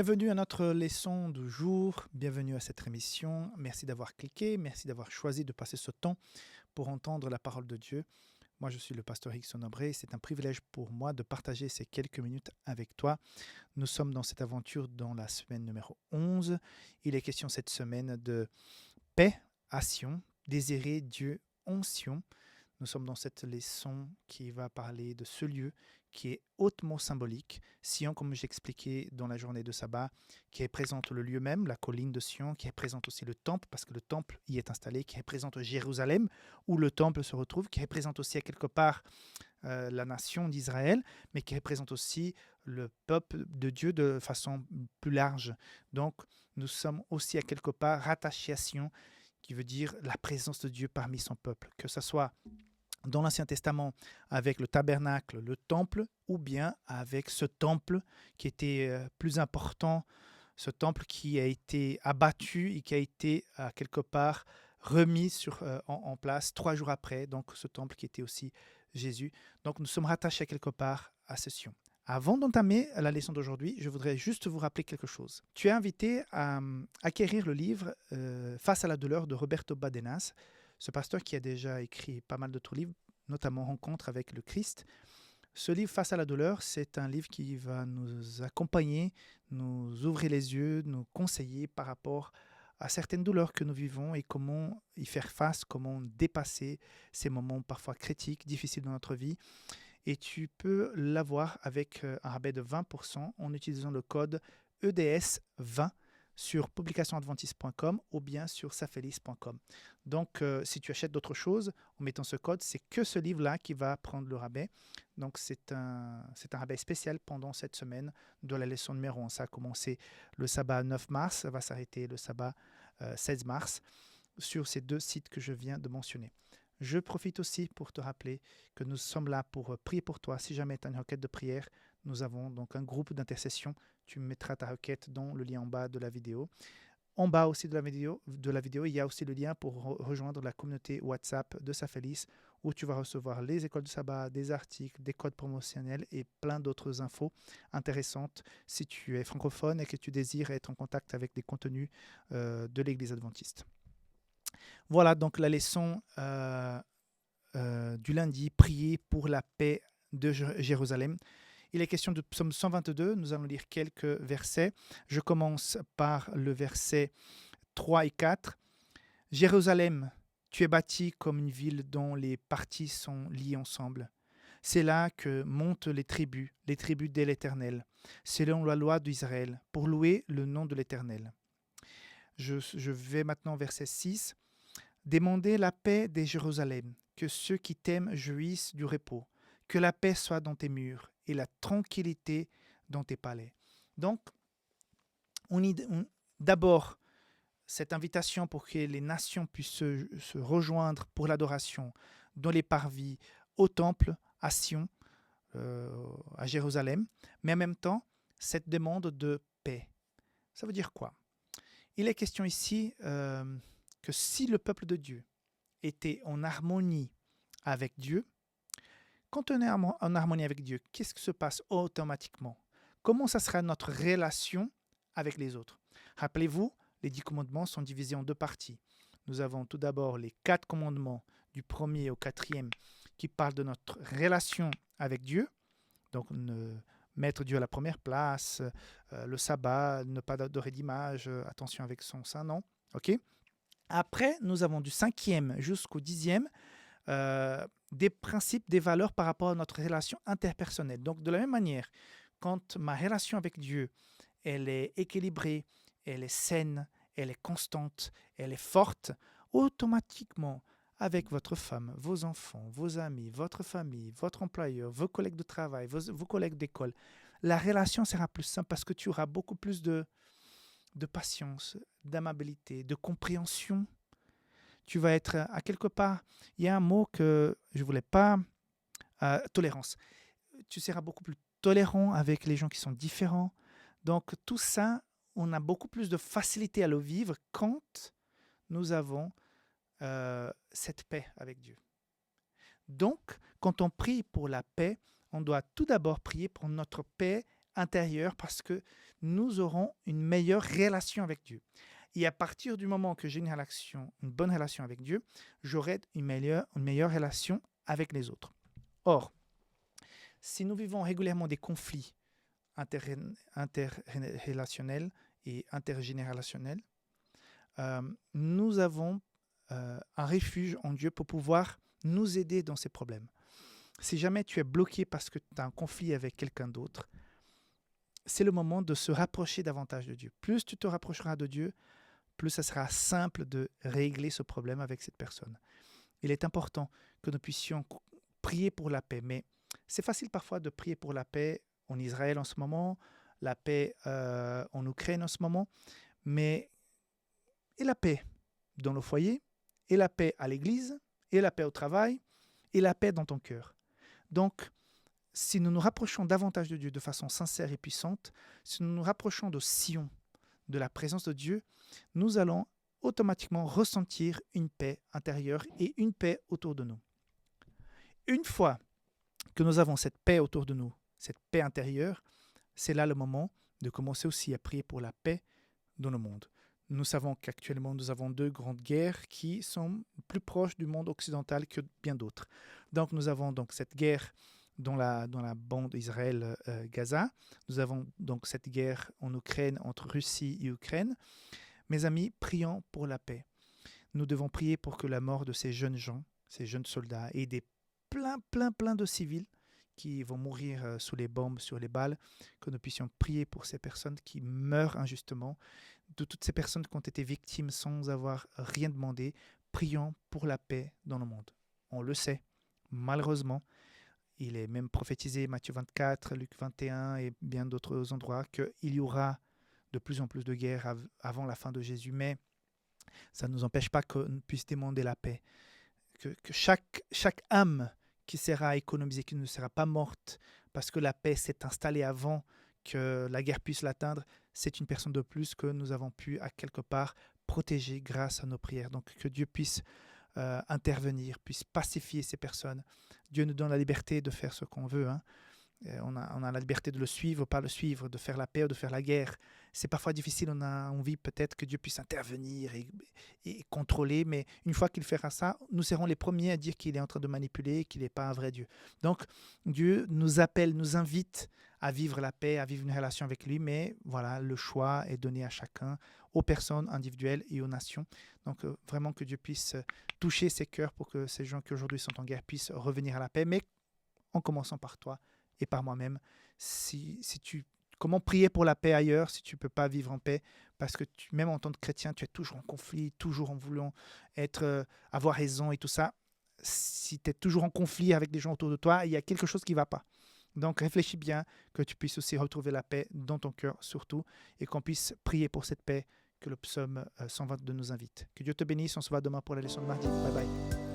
Bienvenue à notre leçon du jour, bienvenue à cette émission. Merci d'avoir cliqué, merci d'avoir choisi de passer ce temps pour entendre la parole de Dieu. Moi, je suis le pasteur Hickson Abré. C'est un privilège pour moi de partager ces quelques minutes avec toi. Nous sommes dans cette aventure dans la semaine numéro 11. Il est question cette semaine de paix à Sion, désirer Dieu en Sion. Nous sommes dans cette leçon qui va parler de ce lieu qui est hautement symbolique. Sion, comme j'expliquais dans la journée de sabbat, qui représente le lieu même, la colline de Sion, qui représente aussi le temple, parce que le temple y est installé, qui représente Jérusalem, où le temple se retrouve, qui représente aussi à quelque part la nation d'Israël, mais qui représente aussi le peuple de Dieu de façon plus large. Donc, nous sommes aussi à quelque part rattachés à Sion, qui veut dire la présence de Dieu parmi son peuple, que ce soit dans l'Ancien Testament avec le tabernacle, le temple, ou bien avec ce temple qui était plus important, ce temple qui a été abattu et qui a été quelque part remis en place 3 jours après, donc ce temple qui était aussi Jésus. Donc nous sommes rattachés quelque part à ce Sion. Avant d'entamer la leçon d'aujourd'hui, je voudrais juste vous rappeler quelque chose. Tu es invité à acquérir le livre Face à la douleur de Roberto Badenas, ce pasteur qui a déjà écrit pas mal d'autres livres, notamment Rencontre avec le Christ. Ce livre Face à la douleur, c'est un livre qui va nous accompagner, nous ouvrir les yeux, nous conseiller par rapport à certaines douleurs que nous vivons et comment y faire face, comment dépasser ces moments parfois critiques, difficiles dans notre vie. Et tu peux l'avoir avec un rabais de 20% en utilisant le code EDS20 sur publicationadventiste.com ou bien sur safelis.com. Donc, si tu achètes d'autres choses en mettant ce code, c'est que ce livre-là qui va prendre le rabais. Donc, c'est un rabais spécial pendant cette semaine de la leçon numéro 1. Ça a commencé le sabbat 9 mars, ça va s'arrêter le sabbat 16 mars sur ces 2 sites que je viens de mentionner. Je profite aussi pour te rappeler que nous sommes là pour prier pour toi. Si jamais tu as une requête de prière, nous avons donc un groupe d'intercession. Tu mettras ta requête dans le lien en bas de la vidéo. En bas aussi de la vidéo, il y a aussi le lien pour rejoindre la communauté WhatsApp de Safelis où tu vas recevoir les écoles de sabbat, des articles, des codes promotionnels et plein d'autres infos intéressantes si tu es francophone et que tu désires être en contact avec des contenus de l'Église adventiste. Voilà donc la leçon du lundi, prier pour la paix de Jérusalem. Il est question de Psaume 122, nous allons lire quelques versets. Je commence par le verset 3 et 4. Jérusalem, tu es bâtie comme une ville dont les parties sont liées ensemble. C'est là que montent les tribus de l'Éternel, selon la loi d'Israël, pour louer le nom de l'Éternel. Je vais maintenant au verset 6. Demandez la paix de Jérusalem, que ceux qui t'aiment jouissent du repos, que la paix soit dans tes murs et la tranquillité dans tes palais. Donc, d'abord, cette invitation pour que les nations puissent se rejoindre pour l'adoration dans les parvis, au temple, à Sion, à Jérusalem, mais en même temps, cette demande de paix. Ça veut dire quoi? Il est question ici que si le peuple de Dieu était en harmonie avec Dieu, quand on est en harmonie avec Dieu, qu'est-ce qui se passe automatiquement? Comment ça sera notre relation avec les autres? Rappelez-vous, les 10 commandements sont divisés en 2 parties. Nous avons tout d'abord les 4 commandements du 1er au 4e qui parlent de notre relation avec Dieu. Donc, mettre Dieu à la première place, le sabbat, ne pas adorer d'image, attention avec son saint nom. Ok. Après, nous avons du 5e jusqu'au 10e des principes, des valeurs par rapport à notre relation interpersonnelle. Donc, de la même manière, quand ma relation avec Dieu, elle est équilibrée, elle est saine, elle est constante, elle est forte, automatiquement, avec votre femme, vos enfants, vos amis, votre famille, votre employeur, vos collègues de travail, vos collègues d'école, la relation sera plus simple parce que tu auras beaucoup plus de patience, d'amabilité, de compréhension. Tu vas être à quelque part, il y a un mot que je ne voulais pas, tolérance. Tu seras beaucoup plus tolérant avec les gens qui sont différents. Donc tout ça, on a beaucoup plus de facilité à le vivre quand nous avons cette paix avec Dieu. Donc, quand on prie pour la paix, on doit tout d'abord prier pour notre paix intérieure parce que nous aurons une meilleure relation avec Dieu. Et à partir du moment que j'ai une bonne relation avec Dieu, j'aurai une meilleure relation avec les autres. Or, si nous vivons régulièrement des conflits interrelationnels et intergénérationnels, nous avons un refuge en Dieu pour pouvoir nous aider dans ces problèmes. Si jamais tu es bloqué parce que tu as un conflit avec quelqu'un d'autre, c'est le moment de se rapprocher davantage de Dieu. Plus tu te rapprocheras de Dieu, plus ça sera simple de régler ce problème avec cette personne. Il est important que nous puissions prier pour la paix, mais c'est facile parfois de prier pour la paix en Israël en ce moment, la paix en Ukraine en ce moment, mais et la paix dans le foyer, et la paix à l'église, et la paix au travail, et la paix dans ton cœur. Donc, si nous nous rapprochons davantage de Dieu de façon sincère et puissante, si nous nous rapprochons de Sion, de la présence de Dieu, nous allons automatiquement ressentir une paix intérieure et une paix autour de nous. Une fois que nous avons cette paix autour de nous, cette paix intérieure, c'est là le moment de commencer aussi à prier pour la paix dans le monde. Nous savons qu'actuellement, nous avons 2 grandes guerres qui sont plus proches du monde occidental que bien d'autres. Donc, nous avons donc cette guerre dans la bande Israël-Gaza. Nous avons donc cette guerre en Ukraine entre Russie et Ukraine. Mes amis, prions pour la paix. Nous devons prier pour que la mort de ces jeunes gens, ces jeunes soldats et des plein de civils qui vont mourir sous les bombes, sur les balles, que nous puissions prier pour ces personnes qui meurent injustement, de toutes ces personnes qui ont été victimes sans avoir rien demandé. Prions pour la paix dans le monde. On le sait, malheureusement, il est même prophétisé, Matthieu 24, Luc 21 et bien d'autres endroits, qu'il y aura de plus en plus de guerres avant la fin de Jésus, mais ça ne nous empêche pas qu'on puisse demander la paix. Que chaque âme qui sera économisée, qui ne sera pas morte, parce que la paix s'est installée avant que la guerre puisse l'atteindre, c'est une personne de plus que nous avons pu, à quelque part, protéger grâce à nos prières. Donc, que Dieu puisse intervenir, puisse pacifier ces personnes. Dieu nous donne la liberté de faire ce qu'on veut. On a la liberté de le suivre, pas le suivre, de faire la paix ou de faire la guerre. C'est parfois difficile, on a envie peut-être que Dieu puisse intervenir et contrôler, mais une fois qu'il fera ça, nous serons les premiers à dire qu'il est en train de manipuler, qu'il n'est pas un vrai Dieu. Donc Dieu nous appelle, nous invite à vivre la paix, à vivre une relation avec lui, mais voilà, le choix est donné à chacun, aux personnes individuelles et aux nations. Donc vraiment que Dieu puisse toucher ces cœurs pour que ces gens qui aujourd'hui sont en guerre puissent revenir à la paix, mais en commençant par toi et par moi-même. Comment prier pour la paix ailleurs si tu ne peux pas vivre en paix? Parce que même en tant que chrétien, tu es toujours en conflit, toujours en voulant avoir raison et tout ça. Si tu es toujours en conflit avec des gens autour de toi, il y a quelque chose qui ne va pas. Donc réfléchis bien que tu puisses aussi retrouver la paix dans ton cœur surtout et qu'on puisse prier pour cette paix que le psaume 122 nous invite. Que Dieu te bénisse, on se voit demain pour la leçon de mardi. Bye bye.